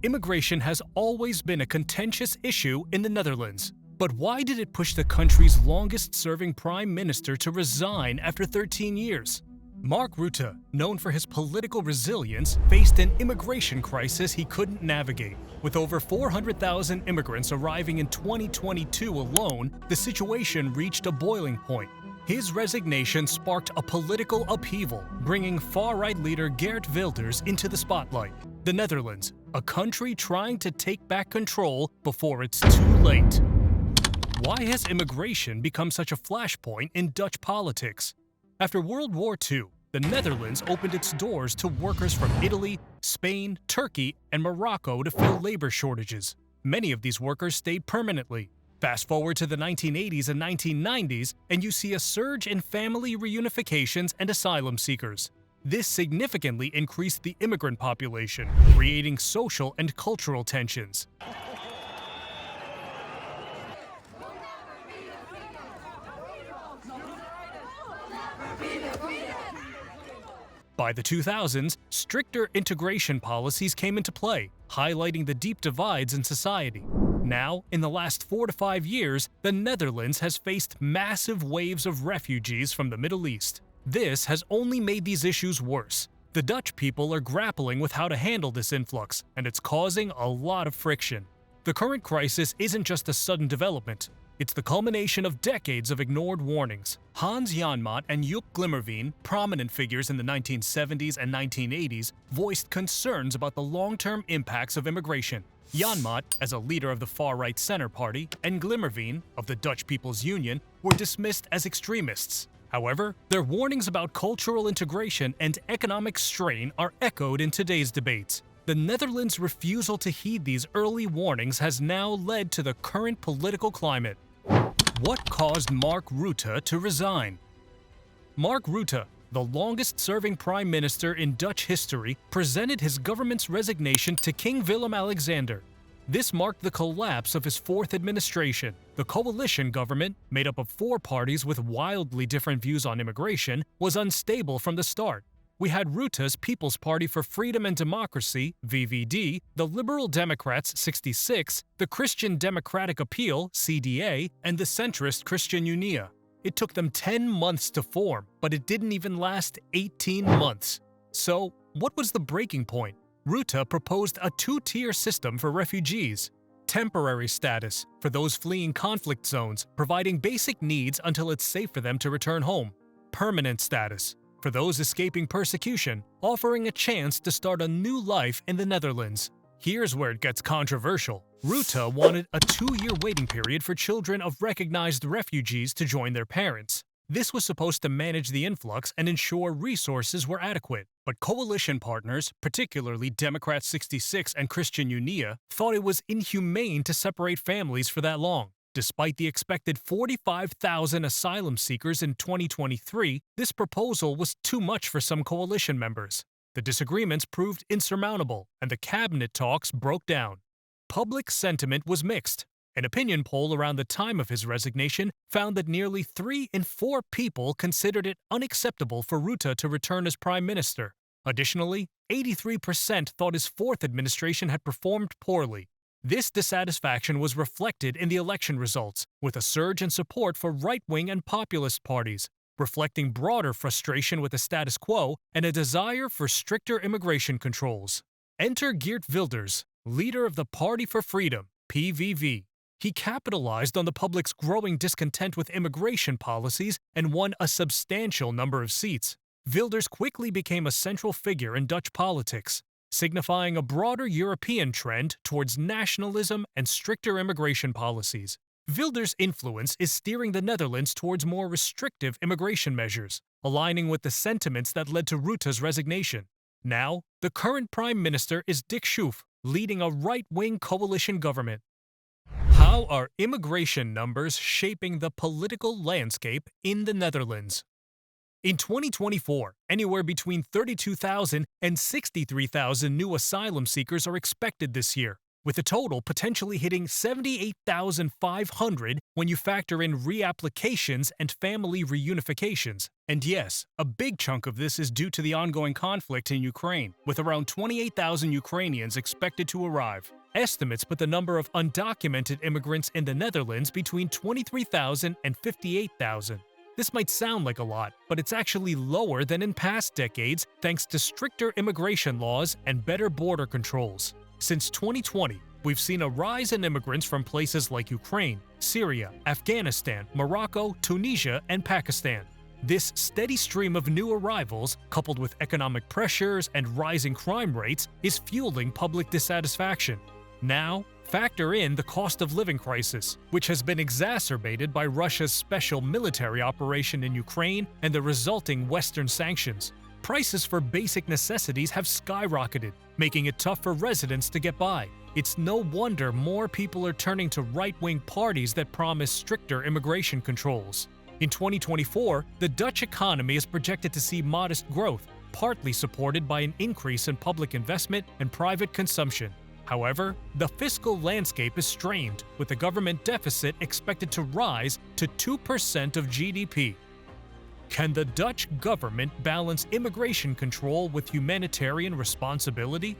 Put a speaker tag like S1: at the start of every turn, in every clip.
S1: Immigration has always been a contentious issue in the Netherlands. But why did it push the country's longest-serving prime minister to resign after 13 years? Mark Rutte, known for his political resilience, faced an immigration crisis he couldn't navigate. With over 400,000 immigrants arriving in 2022 alone, the situation reached a boiling point. His resignation sparked a political upheaval, bringing far-right leader Geert Wilders into the spotlight. The Netherlands, a country trying to take back control before it's too late. Why has immigration become such a flashpoint in Dutch politics? After World War II, the Netherlands opened its doors to workers from Italy, Spain, Turkey, and Morocco to fill labor shortages. Many of these workers stayed permanently. Fast forward to the 1980s and 1990s, and you see a surge in family reunifications and asylum seekers. This significantly increased the immigrant population, creating social and cultural tensions. By the 2000s, stricter integration policies came into play, highlighting the deep divides in society. Now, in the last 4 to 5 years, the Netherlands has faced massive waves of refugees from the Middle East. This has only made these issues worse. The Dutch people are grappling with how to handle this influx, and it's causing a lot of friction. The current crisis isn't just a sudden development. It's the culmination of decades of ignored warnings. Hans Janmaat and Joep Glimmerveen, prominent figures in the 1970s and 1980s, voiced concerns about the long-term impacts of immigration. Janmaat, as a leader of the far-right Center Party, and Glimmerveen, of the Dutch People's Union, were dismissed as extremists. However, their warnings about cultural integration and economic strain are echoed in today's debates. The Netherlands' refusal to heed these early warnings has now led to the current political climate. What caused Mark Rutte to resign? Mark Rutte, the longest-serving prime minister in Dutch history, presented his government's resignation to King Willem-Alexander. This marked the collapse of his fourth administration. The coalition government, made up of 4 parties with wildly different views on immigration, was unstable from the start. We had Rutte's People's Party for Freedom and Democracy, VVD, the Liberal Democrats, 66, the Christian Democratic Appeal, CDA, and the centrist Christian Unie. It took them 10 months to form, but it didn't even last 18 months. So, what was the breaking point? Rutte proposed a 2-tier system for refugees. Temporary status, for those fleeing conflict zones, providing basic needs until it's safe for them to return home. Permanent status, for those escaping persecution, offering a chance to start a new life in the Netherlands. Here's where it gets controversial. Rutte wanted a 2-year waiting period for children of recognized refugees to join their parents. This was supposed to manage the influx and ensure resources were adequate. But coalition partners, particularly Democrat 66 and Christian Unie, thought it was inhumane to separate families for that long. Despite the expected 45,000 asylum seekers in 2023, this proposal was too much for some coalition members. The disagreements proved insurmountable, and the cabinet talks broke down. Public sentiment was mixed. An opinion poll around the time of his resignation found that nearly 3 in 4 people considered it unacceptable for Rutte to return as prime minister. Additionally, 83% thought his fourth administration had performed poorly. This dissatisfaction was reflected in the election results, with a surge in support for right-wing and populist parties, reflecting broader frustration with the status quo and a desire for stricter immigration controls. Enter Geert Wilders, leader of the Party for Freedom, PVV. He capitalized on the public's growing discontent with immigration policies and won a substantial number of seats. Wilders quickly became a central figure in Dutch politics, signifying a broader European trend towards nationalism and stricter immigration policies. Wilders' influence is steering the Netherlands towards more restrictive immigration measures, aligning with the sentiments that led to Rutte's resignation. Now, the current prime minister is Dick Schoof, leading a right-wing coalition government. How are immigration numbers shaping the political landscape in the Netherlands? In 2024, anywhere between 32,000 and 63,000 new asylum seekers are expected this year. with the total potentially hitting 78,500 when you factor in reapplications and family reunifications. And yes, a big chunk of this is due to the ongoing conflict in Ukraine, with around 28,000 Ukrainians expected to arrive. Estimates put the number of undocumented immigrants in the Netherlands between 23,000 and 58,000. This might sound like a lot, but it's actually lower than in past decades thanks to stricter immigration laws and better border controls. Since 2020, we've seen a rise in immigrants from places like Ukraine, Syria, Afghanistan, Morocco, Tunisia, and Pakistan. This steady stream of new arrivals, coupled with economic pressures and rising crime rates, is fueling public dissatisfaction. Now, factor in the cost of living crisis, which has been exacerbated by Russia's special military operation in Ukraine and the resulting Western sanctions. Prices for basic necessities have skyrocketed, making it tough for residents to get by. It's no wonder more people are turning to right-wing parties that promise stricter immigration controls. In 2024, the Dutch economy is projected to see modest growth, partly supported by an increase in public investment and private consumption. However, the fiscal landscape is strained, with the government deficit expected to rise to 2% of GDP. Can the Dutch government balance immigration control with humanitarian responsibility?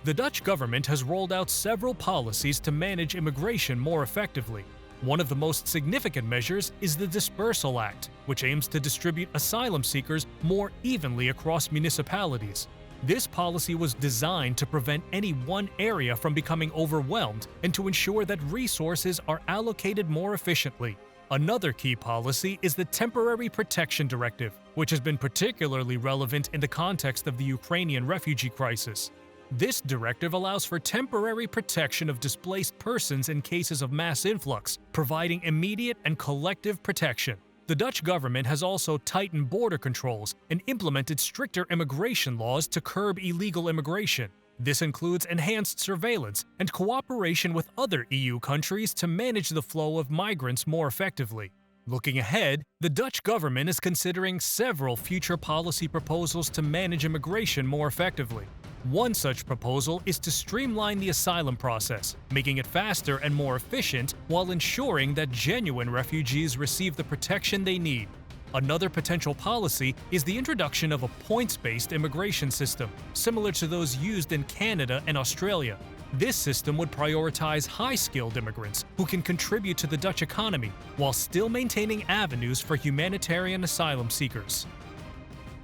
S1: The Dutch government has rolled out several policies to manage immigration more effectively. One of the most significant measures is the Dispersal Act, which aims to distribute asylum seekers more evenly across municipalities. This policy was designed to prevent any one area from becoming overwhelmed and to ensure that resources are allocated more efficiently. Another key policy is the Temporary Protection Directive, which has been particularly relevant in the context of the Ukrainian refugee crisis. This directive allows for temporary protection of displaced persons in cases of mass influx, providing immediate and collective protection. The Dutch government has also tightened border controls and implemented stricter immigration laws to curb illegal immigration. This includes enhanced surveillance and cooperation with other EU countries to manage the flow of migrants more effectively. Looking ahead, the Dutch government is considering several future policy proposals to manage immigration more effectively. One such proposal is to streamline the asylum process, making it faster and more efficient while ensuring that genuine refugees receive the protection they need. Another potential policy is the introduction of a points-based immigration system, similar to those used in Canada and Australia. This system would prioritize high-skilled immigrants who can contribute to the Dutch economy while still maintaining avenues for humanitarian asylum seekers.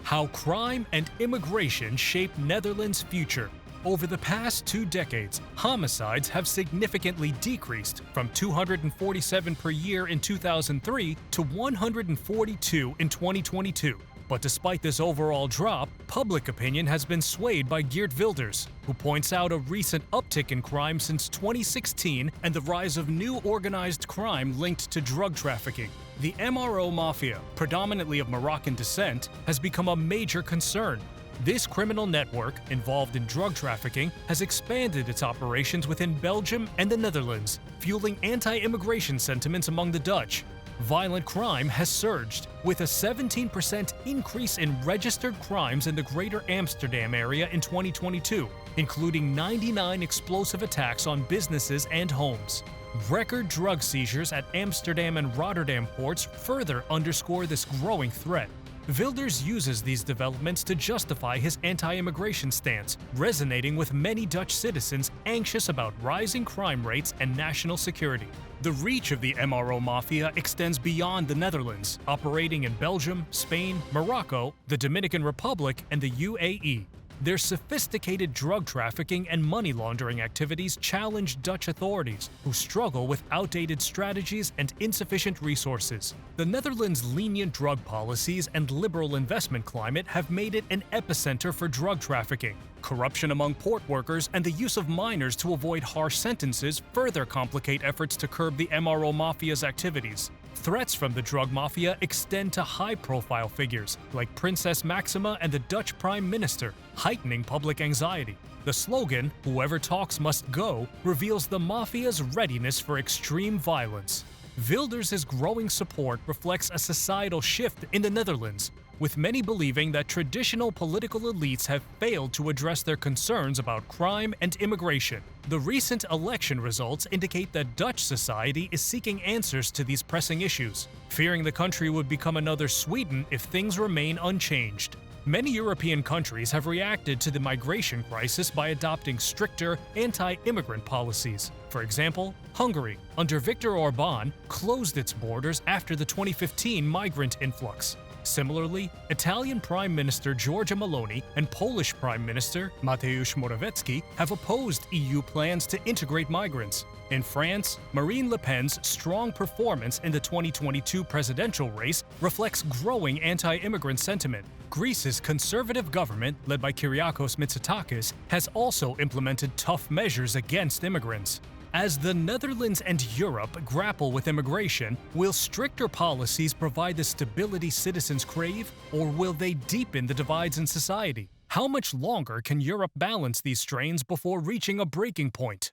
S1: How crime and immigration shape Netherlands' future. Over the past 2 decades, homicides have significantly decreased from 247 per year in 2003 to 142 in 2022. But despite this overall drop, public opinion has been swayed by Geert Wilders, who points out a recent uptick in crime since 2016 and the rise of new organized crime linked to drug trafficking. The MRO mafia, predominantly of Moroccan descent, has become a major concern. This criminal network, involved in drug trafficking, has expanded its operations within Belgium and the Netherlands, fueling anti-immigration sentiments among the Dutch. Violent crime has surged, with a 17% increase in registered crimes in the Greater Amsterdam area in 2022, including 99 explosive attacks on businesses and homes. Record drug seizures at Amsterdam and Rotterdam ports further underscore this growing threat. Wilders uses these developments to justify his anti-immigration stance, resonating with many Dutch citizens anxious about rising crime rates and national security. The reach of the MRO mafia extends beyond the Netherlands, operating in Belgium, Spain, Morocco, the Dominican Republic, and the UAE. Their sophisticated drug trafficking and money laundering activities challenge Dutch authorities, who struggle with outdated strategies and insufficient resources. The Netherlands' lenient drug policies and liberal investment climate have made it an epicenter for drug trafficking. Corruption among port workers and the use of minors to avoid harsh sentences further complicate efforts to curb the MRO mafia's activities. Threats from the drug mafia extend to high-profile figures like Princess Maxima and the Dutch Prime Minister, heightening public anxiety. The slogan, "Whoever talks must go," reveals the mafia's readiness for extreme violence. Wilders' growing support reflects a societal shift in the Netherlands. with many believing that traditional political elites have failed to address their concerns about crime and immigration. The recent election results indicate that Dutch society is seeking answers to these pressing issues, fearing the country would become another Sweden if things remain unchanged. Many European countries have reacted to the migration crisis by adopting stricter anti-immigrant policies. For example, Hungary, under Viktor Orban, closed its borders after the 2015 migrant influx. Similarly, Italian Prime Minister Giorgia Meloni and Polish Prime Minister Mateusz Morawiecki have opposed EU plans to integrate migrants. In France, Marine Le Pen's strong performance in the 2022 presidential race reflects growing anti-immigrant sentiment. Greece's conservative government, led by Kyriakos Mitsotakis, has also implemented tough measures against immigrants. As the Netherlands and Europe grapple with immigration, will stricter policies provide the stability citizens crave, or will they deepen the divides in society? How much longer can Europe balance these strains before reaching a breaking point?